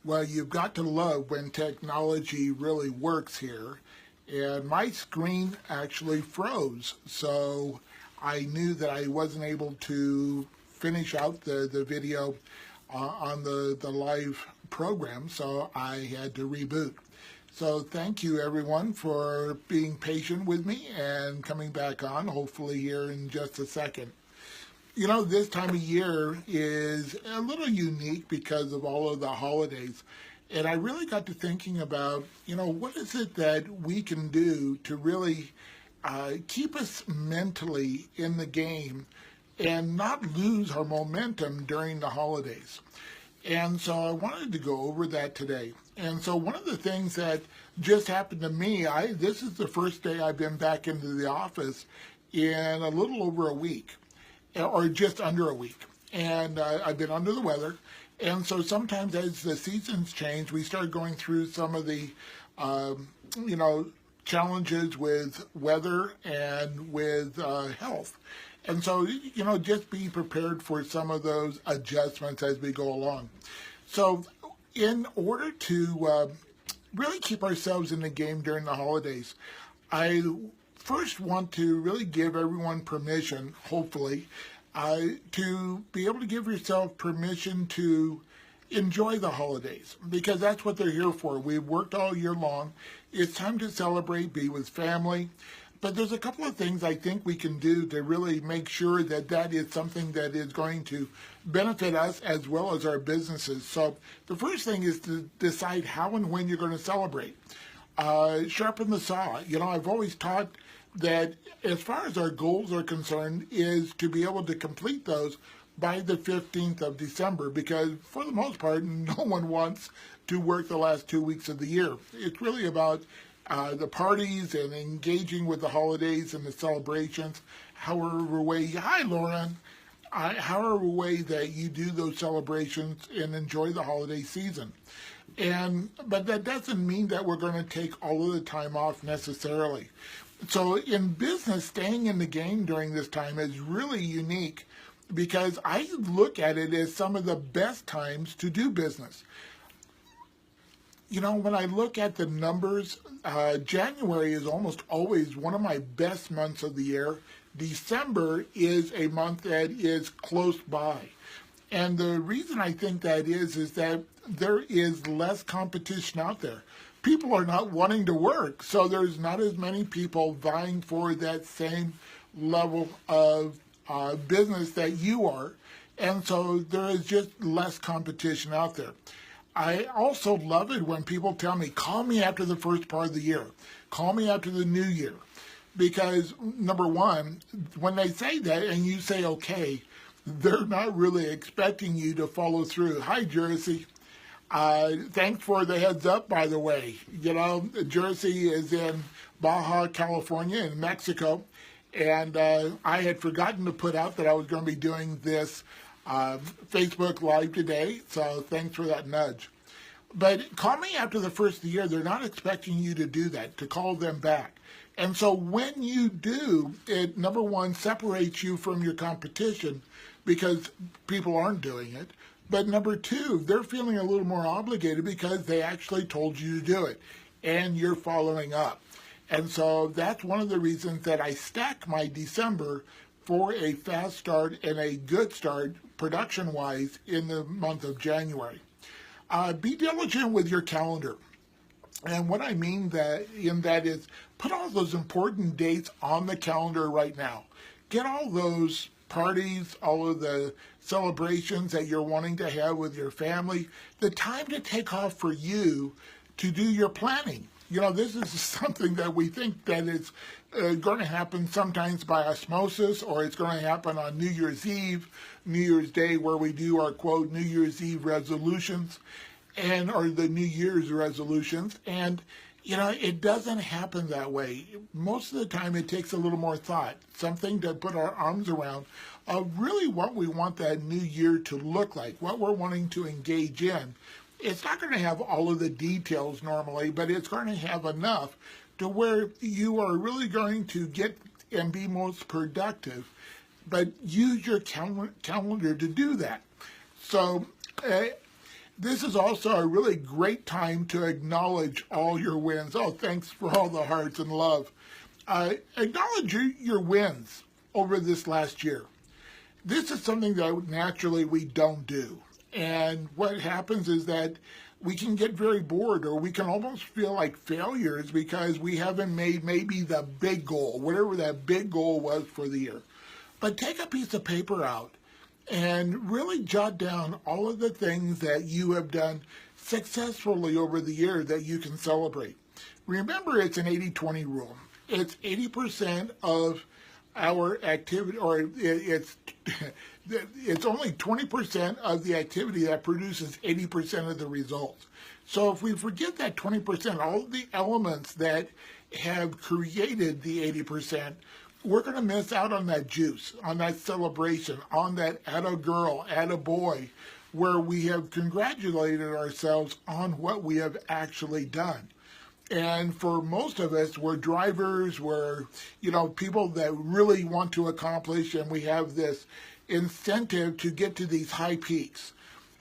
Well, you've got to love when technology really works here. And my screen actually froze. So I knew that I wasn't able to finish out the video on the live program. So I had to reboot. So thank you everyone for being patient with me and coming back on, hopefully here in just a second. You know, this time of year is a little unique because of all of the holidays. And I really got to thinking about, what is it that we can do to really keep us mentally in the game and not lose our momentum during the holidays. And so I wanted to go over that today. And so one of the things that just happened to me, this is the first day I've been back into the office in a little over a week, or just under a week. And I've been under the weather. And so sometimes as the seasons change, we start going through some of the, challenges with weather and with health. And so, just be prepared for some of those adjustments as we go along. So in order to really keep ourselves in the game during the holidays, I first want to really give everyone permission, hopefully, to be able to give yourself permission to enjoy the holidays, because that's what they're here for. We've worked all year long. It's time to celebrate, be with family. But there's a couple of things I think we can do to really make sure that that is something that is going to benefit us as well as our businesses. So the first thing is to decide how and when you're going to celebrate. Sharpen the saw. I've always taught that as far as our goals are concerned is to be able to complete those by the 15th of December, because for the most part, no one wants to work the last 2 weeks of the year. It's really about the parties and engaging with the holidays and the celebrations, however way, hi Lauren, however way that you do those celebrations and enjoy the holiday season. But that doesn't mean that we're going to take all of the time off necessarily. So in business, staying in the game during this time is really unique because I look at it as some of the best times to do business. When I look at the numbers, January is almost always one of my best months of the year. December is a month that is close by. And the reason I think that is that there is less competition out there. People are not wanting to work, so there's not as many people vying for that same level of business that you are. And so there is just less competition out there. I also love it when people tell me, call me after the first part of the year. Call me after the new year. Because, number one, when they say that and you say, okay, they're not really expecting you to follow through. Hi, Jersey. Thanks for the heads up, by the way. Jersey is in Baja, California, in Mexico. And I had forgotten to put out that I was going to be doing this Facebook Live today, so thanks for that nudge. But call me after the first of the year. They're not expecting you to do that, to call them back. And so when you do, it, number one, separates you from your competition because people aren't doing it. But number two, they're feeling a little more obligated because they actually told you to do it, and you're following up. And so that's one of the reasons that I stack my December for a fast start and a good start production-wise in the month of January. Be diligent with your calendar. And what I mean in that is put all those important dates on the calendar right now. Get all those parties, all of the celebrations that you're wanting to have with your family, the time to take off for you to do your planning. This is something that we think that is going to happen sometimes by osmosis, or it's going to happen on New Year's Eve, New Year's Day, where we do our, quote, New Year's Eve resolutions, or the New Year's resolutions. And, it doesn't happen that way. Most of the time, it takes a little more thought, something to put our arms around of really what we want that new year to look like, what we're wanting to engage in. It's not going to have all of the details normally, but it's going to have enough to where you are really going to get and be most productive, but use your calendar to do that. So This is also a really great time to acknowledge all your wins. Oh, thanks for all the hearts and love. Acknowledge your wins over this last year. This is something that naturally we don't do. And what happens is that we can get very bored, or we can almost feel like failures because we haven't made maybe the big goal, whatever that big goal was for the year. But take a piece of paper out and really jot down all of the things that you have done successfully over the year that you can celebrate. Remember, it's an 80-20 rule. It's 80% of our activity, or it's only 20% of the activity that produces 80% of the results. So if we forget that 20%, all of the elements that have created the 80%, we're going to miss out on that juice, on that celebration, on that atta girl, atta boy, where we have congratulated ourselves on what we have actually done. And for most of us, we're drivers, we're, people that really want to accomplish, and we have this incentive to get to these high peaks.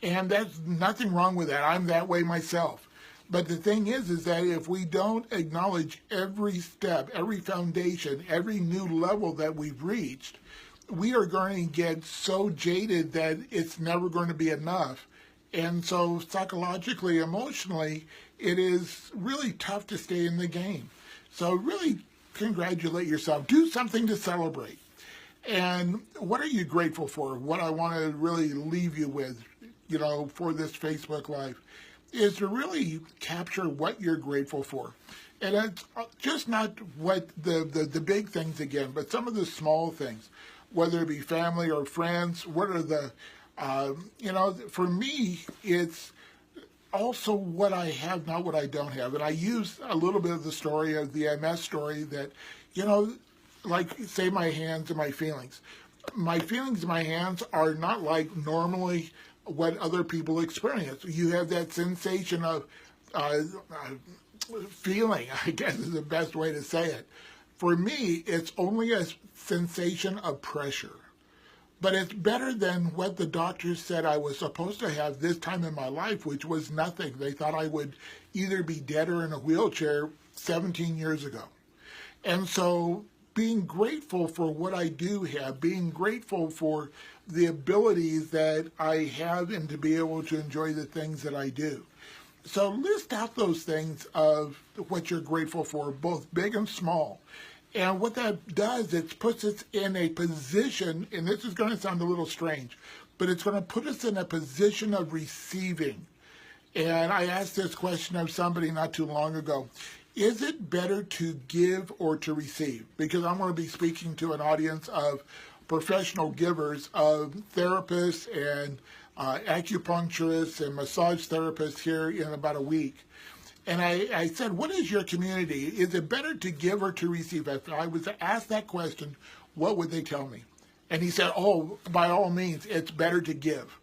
And there's nothing wrong with that. I'm that way myself. But the thing is that if we don't acknowledge every step, every foundation, every new level that we've reached, we are going to get so jaded that it's never going to be enough. And so psychologically, emotionally, it is really tough to stay in the game. So really congratulate yourself. Do something to celebrate. And what are you grateful for? What I want to really leave you with, for this Facebook Live, is to really capture what you're grateful for. And it's just not what the big things again, but some of the small things, whether it be family or friends. What are the, for me, it's also what I have, not what I don't have. And I use a little bit of the story of the MS story that, like, say, my hands and my feelings. My feelings and my hands are not like normally what other people experience. You have that sensation of feeling, I guess is the best way to say it. For me, it's only a sensation of pressure. But it's better than what the doctors said I was supposed to have this time in my life, which was nothing. They thought I would either be dead or in a wheelchair 17 years ago. And so being grateful for what I do have, being grateful for the abilities that I have and to be able to enjoy the things that I do. So list out those things of what you're grateful for, both big and small. And what that does, it puts us in a position, and this is going to sound a little strange, but it's going to put us in a position of receiving. And I asked this question of somebody not too long ago. Is it better to give or to receive? Because I'm going to be speaking to an audience of professional givers, of therapists and acupuncturists and massage therapists here in about a week. And I said, what is your community? Is it better to give or to receive? If I was to ask that question, what would they tell me? And he said, oh, by all means, it's better to give.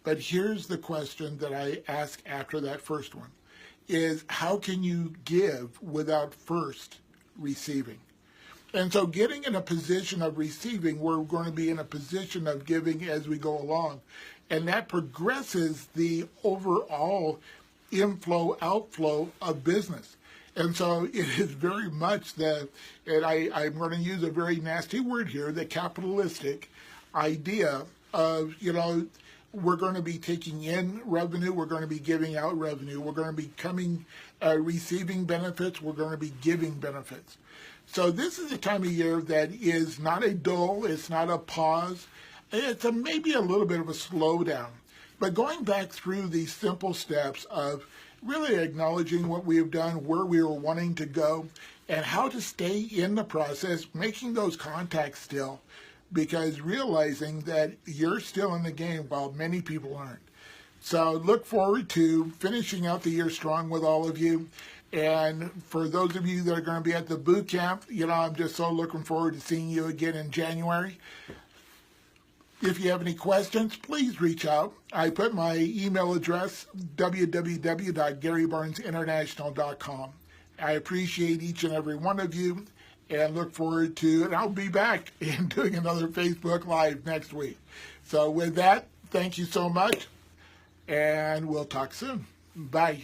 But here's the question that I ask after that first one, is how can you give without first receiving? And so getting in a position of receiving, we're going to be in a position of giving as we go along. And that progresses the overall inflow, outflow of business. And so it is very much that, and I'm going to use a very nasty word here, the capitalistic idea of, we're going to be taking in revenue, we're going to be giving out revenue, we're going to be receiving benefits, we're going to be giving benefits. So this is a time of year that is not a dull, it's not a pause, it's maybe a little bit of a slowdown. But going back through these simple steps of really acknowledging what we have done, where we are wanting to go, and how to stay in the process, making those contacts still, because realizing that you're still in the game while many people aren't. So look forward to finishing out the year strong with all of you. And for those of you that are going to be at the boot camp, I'm just so looking forward to seeing you again in January. If you have any questions, please reach out. I put my email address, www.garybarnesinternational.com. I appreciate each and every one of you and look forward to, and I'll be back in doing another Facebook Live next week. So with that, thank you so much. and we'll talk soon. Bye.